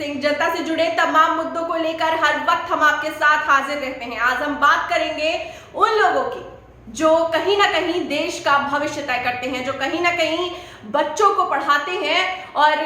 सिंह। जनता से जुड़े तमाम मुद्दों को लेकर हर वक्त हम आपके साथ हाजिर रहते हैं। आज हम बात करेंगे उन लोगों की जो कहीं ना कहीं देश का भविष्य तय करते हैं, जो कहीं ना कहीं बच्चों को पढ़ाते हैं और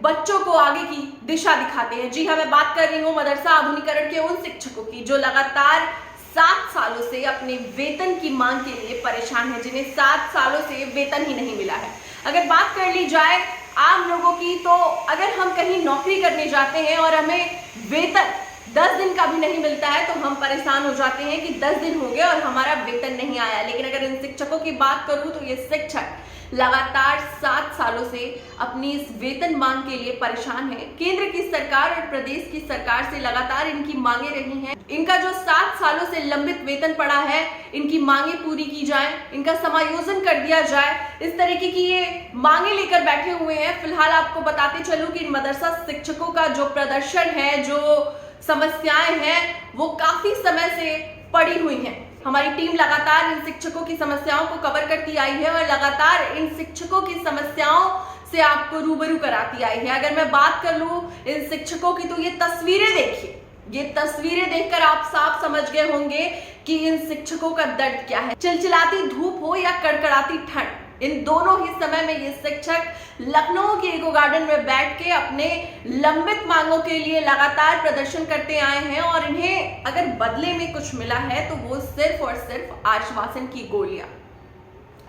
बच्चों को आगे की दिशा दिखाते हैं। जी हाँ, मैं बात कर रही हूँ मदरसा आधुनिकीकरण के उन शिक्षकों की जो लगातार 7 सालों से अपने वेतन की मांग के लिए परेशान है, जिन्हें 7 सालों से वेतन ही नहीं मिला है। अगर बात कर ली जाए आम लोगों की, तो अगर हम कहीं नौकरी करने जाते हैं और हमें वेतन 10 दिन का भी नहीं मिलता है तो हम परेशान हो जाते हैं कि 10 दिन हो गए और हमारा वेतन नहीं आया। लेकिन अगर इन शिक्षकों की बात करूं तो ये शिक्षक लगातार 7 सालों से अपनी इस वेतन मांग के लिए परेशान है। केंद्र की सरकार और प्रदेश की सरकार से लगातार इनकी मांगे रही हैं। इनका जो 7 सालों से लंबित वेतन पड़ा है, इनकी मांगे पूरी की जाए, इनका समायोजन कर दिया जाए, इस तरीके की ये मांगे लेकर बैठे हुए हैं। फिलहाल आपको बताते चलूं कि मदरसा शिक्षकों का जो प्रदर्शन है, जो समस्याएं हैं, वो काफी समय से पड़ी हुई हैं। हमारी टीम लगातार इन शिक्षकों की समस्याओं को कवर करती आई है और लगातार इन शिक्षकों की समस्याओं से आपको रूबरू कराती आई है। अगर मैं बात कर लूं इन शिक्षकों की, तो ये तस्वीरें देखिए। ये तस्वीरें देखकर आप साफ समझ गए होंगे कि इन शिक्षकों का दर्द क्या है। चिलचिलाती धूप हो या कड़कड़ाती ठंड, इन दोनों ही समय में ये शिक्षक लखनऊ के इको गार्डन में बैठ के अपने लंबित मांगों के लिए लगातार प्रदर्शन करते आए हैं और इन्हें अगर बदले में कुछ मिला है तो वो सिर्फ और सिर्फ आश्वासन की गोलियां।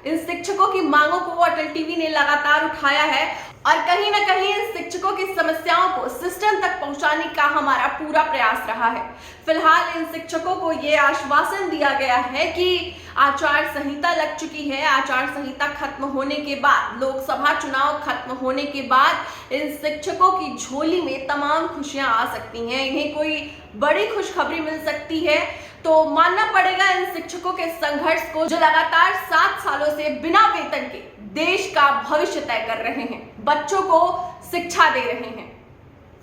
इन शिक्षकों की मांगों को अटल टीवी ने लगातार उठाया है और कहीं ना कहीं इन शिक्षकों की समस्याओं को सिस्टम तक पहुंचाने का हमारा पूरा प्रयास रहा है। फिलहाल इन शिक्षकों को ये आश्वासन दिया गया है कि आचार संहिता लग चुकी है। आचार संहिता खत्म होने के बाद, लोकसभा चुनाव खत्म होने के बाद इन शिक्षकों की झोली में तमाम खुशियां आ सकती हैं। इन्हें कोई बड़ी खुशखबरी मिल सकती है। तो मानना पड़ेगा इन शिक्षकों के संघर्ष को, जो लगातार 7 सालों से बिना वेतन के देश का भविष्य तय कर रहे हैं, बच्चों को शिक्षा दे रहे हैं।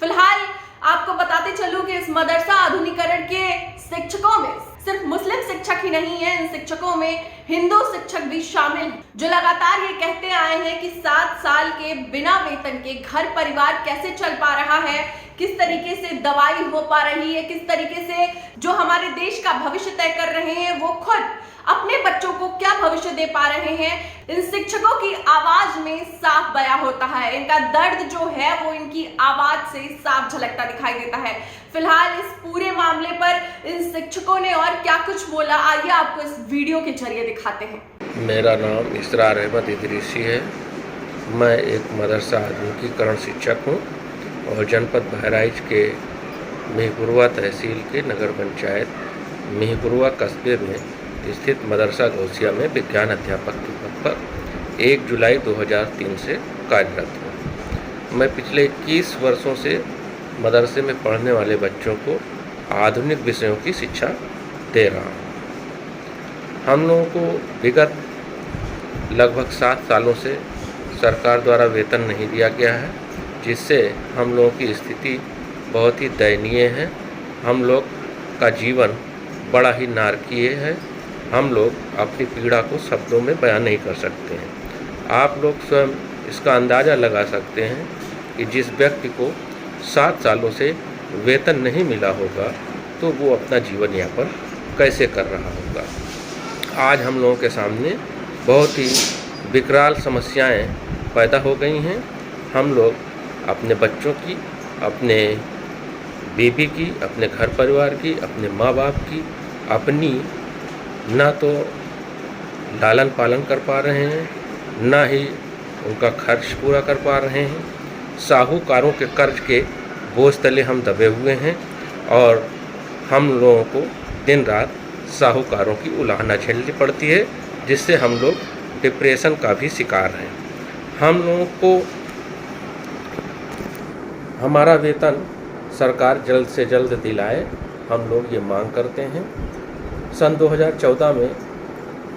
फिलहाल आपको बताते चलूं कि इस मदरसा आधुनिकीकरण के शिक्षकों में सिर्फ मुस्लिम शिक्षक ही नहीं है, इन शिक्षकों में हिंदू शिक्षक भी शामिल हैं, जो लगातार ये कहते आए हैं कि 7 साल के बिना वेतन के घर परिवार कैसे चल पा रहा है, किस तरीके से दवाई हो पा रही है, किस तरीके से जो हमारे देश का भविष्य तय कर रहे हैं वो खुद अपने बच्चों को क्या भविष्य दे पा रहे हैं। इन शिक्षकों की आवाज में साफ बयां होता है। इनका दर्द जो है वो इनकी आवाज से साफ झलकता दिखाई देता है। फिलहाल इस पूरे मामले पर इन शिक्षकों ने और क्या कुछ बोला, आइए आपको इस वीडियो के जरिए दिखाते हैं। मेरा नाम इसरार अहमद इदरीसी है। मैं एक मदरसा आधुनिकीकरण शिक्षक हूँ और जनपद बहराइच के मिहीपुरवा तहसील के नगर पंचायत मिहीपुरवा कस्बे में स्थित मदरसा गौसिया में विज्ञान अध्यापक के पद पर 1 जुलाई 2003 से कार्यरत हूँ। मैं पिछले 21 वर्षों से मदरसे में पढ़ने वाले बच्चों को आधुनिक विषयों की शिक्षा दे रहा हूँ। हम लोगों को विगत लगभग 7 सालों से सरकार द्वारा वेतन नहीं दिया गया है, जिससे हम लोगों की स्थिति बहुत ही दयनीय है। हम लोग का जीवन बड़ा ही नारकीय है। हम लोग अपनी पीड़ा को शब्दों में बयान नहीं कर सकते हैं। आप लोग स्वयं इसका अंदाज़ा लगा सकते हैं कि जिस व्यक्ति को 7 सालों से वेतन नहीं मिला होगा तो वो अपना जीवन यापन कैसे कर रहा होगा। आज हम लोगों के सामने बहुत ही विकराल समस्याएं पैदा हो गई हैं। हम लोग अपने बच्चों की, अपने बीवी की, अपने घर परिवार की, अपने माँ बाप की, अपनी ना तो लालन पालन कर पा रहे हैं, ना ही उनका खर्च पूरा कर पा रहे हैं। साहूकारों के कर्ज के बोझ तले हम दबे हुए हैं और हम लोगों को दिन रात साहूकारों की उलाहना झेलनी पड़ती है, जिससे हम लोग डिप्रेशन का भी शिकार हैं। हम लोगों को हमारा वेतन सरकार जल्द से जल्द दिलाए, हम लोग ये मांग करते हैं। सन 2014 में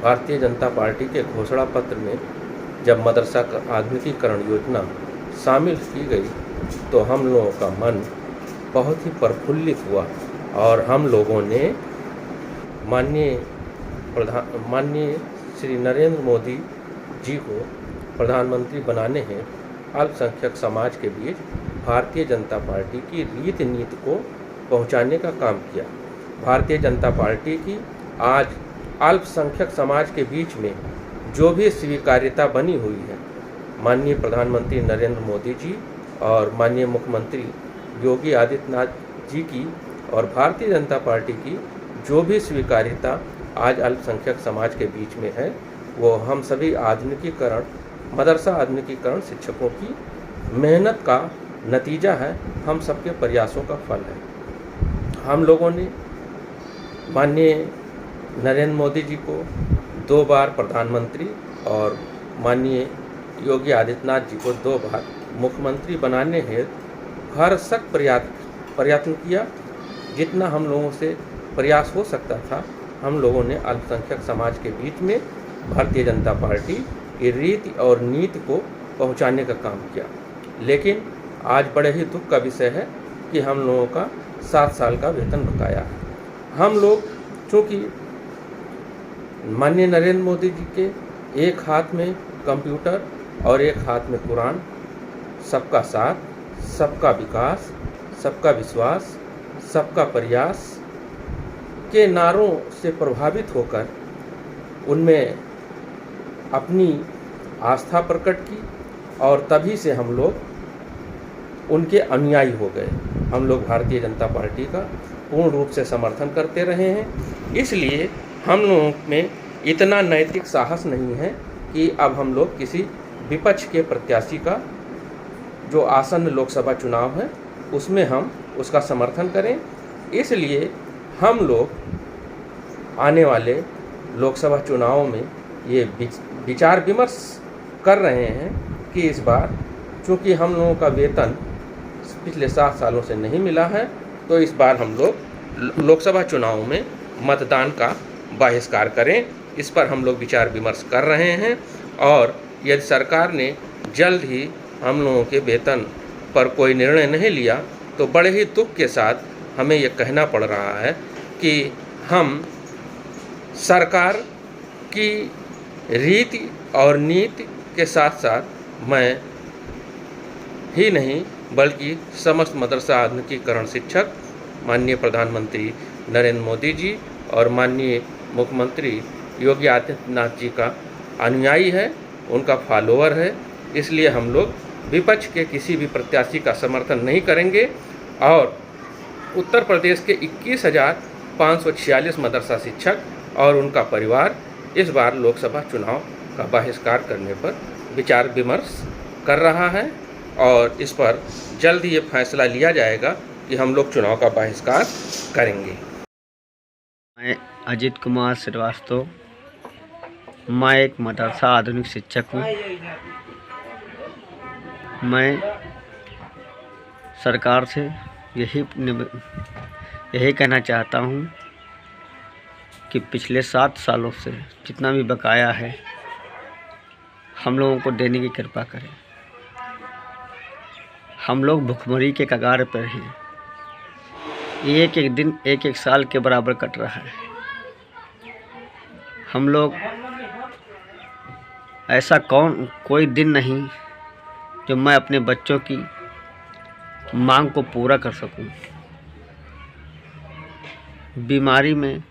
भारतीय जनता पार्टी के घोषणा पत्र में जब मदरसा का आधुनिकीकरण योजना शामिल की गई तो हम लोगों का मन बहुत ही प्रफुल्लित हुआ और हम लोगों ने माननीय श्री नरेंद्र मोदी जी को प्रधानमंत्री बनाने हैं अल्पसंख्यक समाज के बीच भारतीय जनता पार्टी की रीति नीति को पहुंचाने का काम किया। भारतीय जनता पार्टी की आज अल्पसंख्यक समाज के बीच में जो भी स्वीकार्यता बनी हुई है, माननीय प्रधानमंत्री नरेंद्र मोदी जी और माननीय मुख्यमंत्री योगी आदित्यनाथ जी की और भारतीय जनता पार्टी की जो भी स्वीकार्यता आज अल्पसंख्यक समाज के बीच में है, वो हम सभी आधुनिकीकरण, मदरसा आधुनिकीकरण शिक्षकों की मेहनत का नतीजा है, हम सबके प्रयासों का फल है। हम लोगों ने माननीय नरेंद्र मोदी जी को 2 बार प्रधानमंत्री और माननीय योगी आदित्यनाथ जी को 2 बार मुख्यमंत्री बनाने हेतु भरसक प्रयत्न किया। जितना हम लोगों से प्रयास हो सकता था, हम लोगों ने अल्पसंख्यक समाज के बीच में भारतीय जनता पार्टी की रीति और नीति को पहुंचाने का काम किया। लेकिन आज बड़े ही दुख का विषय है कि हम लोगों का 7 साल का वेतन बकाया है। हम लोग चूँकि माननीय नरेंद्र मोदी जी के एक हाथ में कंप्यूटर और एक हाथ में कुरान, सबका साथ, सबका विकास, सबका विश्वास, सबका प्रयास के नारों से प्रभावित होकर उनमें अपनी आस्था प्रकट की और तभी से हम लोग उनके अनुयायी हो गए। हम लोग भारतीय जनता पार्टी का पूर्ण रूप से समर्थन करते रहे हैं। इसलिए हम लोगों में इतना नैतिक साहस नहीं है कि अब हम लोग किसी विपक्ष के प्रत्याशी का जो आसन्न लोकसभा चुनाव है उसमें हम उसका समर्थन करें। इसलिए हम लोग आने वाले लोकसभा चुनावों में ये विचार विमर्श कर रहे हैं कि इस बार चूँकि हम लोगों का वेतन पिछले 7 सालों से नहीं मिला है, तो इस बार हम लोग लोकसभा चुनाव में मतदान का बहिष्कार करें। इस पर हम लोग विचार विमर्श कर रहे हैं और यदि सरकार ने जल्द ही हम लोगों के वेतन पर कोई निर्णय नहीं लिया तो बड़े ही दुख के साथ हमें ये कहना पड़ रहा है कि हम सरकार की रीति और नीति के साथ साथ मैं ही नहीं बल्कि समस्त मदरसा आधुनिकीकरण शिक्षक माननीय प्रधानमंत्री नरेंद्र मोदी जी और माननीय मुख्यमंत्री योगी आदित्यनाथ जी का अनुयायी है, उनका फॉलोअर है। इसलिए हम लोग विपक्ष के किसी भी प्रत्याशी का समर्थन नहीं करेंगे और उत्तर प्रदेश के 21,546 मदरसा शिक्षक और उनका परिवार इस बार लोकसभा चुनाव का बहिष्कार करने पर विचार विमर्श कर रहा है और इस पर जल्द ही ये फैसला लिया जाएगा कि हम लोग चुनाव का बहिष्कार करेंगे। मैं अजित कुमार श्रीवास्तव, मैं एक मदरसा आधुनिक शिक्षक हूँ। मैं सरकार से यही कहना चाहता हूँ कि पिछले 7 सालों से जितना भी बकाया है हम लोगों को देने की कृपा करें। हम लोग भुखमरी के कगार पर हैं। एक एक दिन एक एक साल के बराबर कट रहा है। हम लोग ऐसा कोई दिन नहीं जो मैं अपने बच्चों की मांग को पूरा कर सकूं। बीमारी में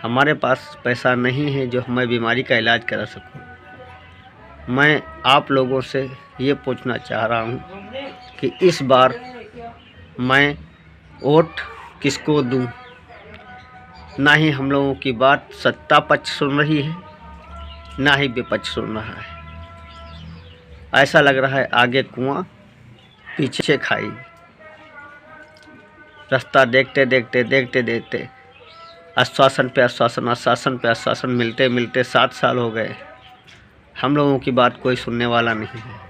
हमारे पास पैसा नहीं है जो मैं बीमारी का इलाज करा सकूं। मैं आप लोगों से ये पूछना चाह रहा हूं कि इस बार मैं वोट किसको दूं। ना ही हम लोगों की बात सत्ता पक्ष सुन रही है, ना ही विपक्ष सुन रहा है। ऐसा लग रहा है आगे कुआं पीछे खाई। रास्ता देखते देखते आश्वासन पे आश्वासन मिलते मिलते 7 साल हो गए। हम लोगों की बात कोई सुनने वाला नहीं है।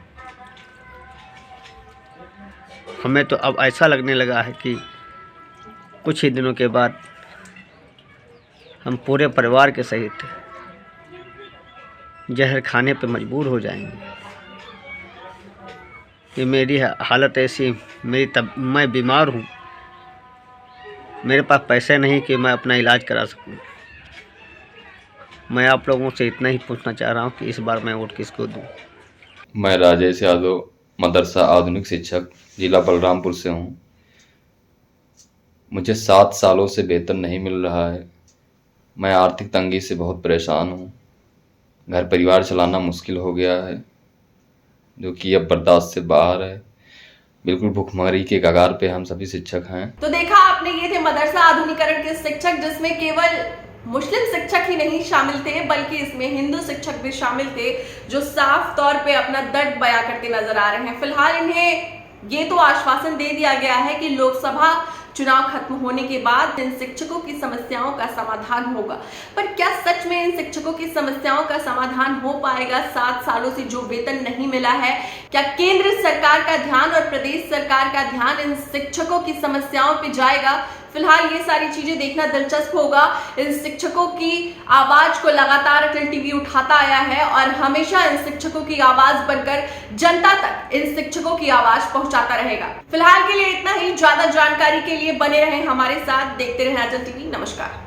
हमें तो अब ऐसा लगने लगा है कि कुछ ही दिनों के बाद हम पूरे परिवार के सहित जहर खाने पे मजबूर हो जाएंगे। ये मेरी हालत ऐसी, मैं बीमार हूँ, मेरे पास पैसे नहीं कि मैं अपना इलाज करा सकूँ। मैं आप लोगों से इतना ही पूछना चाह रहा हूँ कि इस बार मैं वोट किसको दूँ। मैं राजेश यादव मदरसा आधुनिक शिक्षक, जिला बलरामपुर से हूँ। मुझे 7 सालों से वेतन नहीं मिल रहा है। मैं आर्थिक तंगी से बहुत परेशान हूँ। घर परिवार चलाना मुश्किल हो गया है, जो कि अब बर्दाश्त से बाहर है। बिल्कुल भुखमरी के कगार पे हम सभी शिक्षक हैं। तो देखा आपने, ये थे मदरसा आधुनिकरण के शिक्षक, जिसमें केवल मुस्लिम शिक्षक ही नहीं शामिल थे बल्कि इसमें हिंदू शिक्षक भी शामिल थे, जो साफ तौर पे अपना दर्द बयां करते नजर आ रहे हैं। फिलहाल इन्हें ये तो आश्वासन दे दिया गया है कि लोकसभा चुनाव खत्म होने के बाद इन शिक्षकों की समस्याओं का समाधान होगा, पर क्या सच में इन शिक्षकों की समस्याओं का समाधान हो पाएगा? 7 सालों से जो वेतन नहीं मिला है, क्या केंद्र सरकार का ध्यान और प्रदेश सरकार का ध्यान इन शिक्षकों की समस्याओं पे जाएगा? फिलहाल ये सारी चीजें देखना दिलचस्प होगा। इन शिक्षकों की आवाज को लगातार अटल टीवी उठाता आया है और हमेशा इन शिक्षकों की आवाज बनकर जनता तक इन शिक्षकों की आवाज पहुंचाता रहेगा। फिलहाल के लिए इतना ही। ज्यादा जानकारी के लिए बने रहें हमारे साथ, देखते रहें अटल टीवी। नमस्कार।